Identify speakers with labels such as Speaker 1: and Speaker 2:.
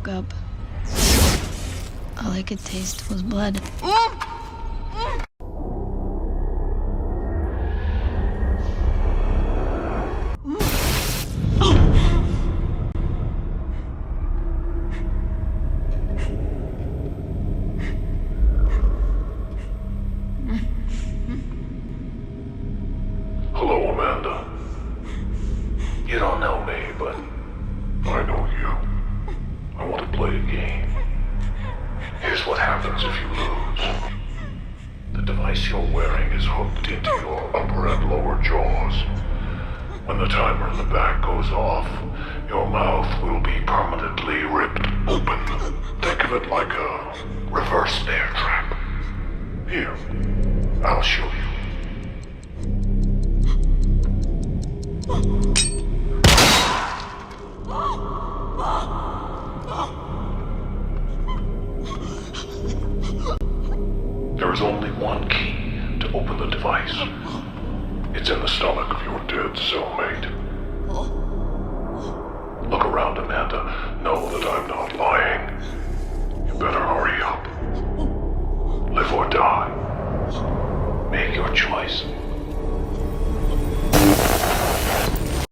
Speaker 1: woke up, all I could taste was blood.
Speaker 2: Hello, Amanda. You don't know me, but I know you. I want to play a game. Here's what happens if you lose. The device you're wearing is hooked into your upper and lower jaws. When the timer in the back goes off, your mouth will be permanently ripped open. Think of it like a reverse bear trap. Here, I'll show you. There is only one key to open the device. It's in the stomach of your dead cellmate. Look around, Amanda. Know that I'm not lying. You better hurry up. Live or die. Make your choice.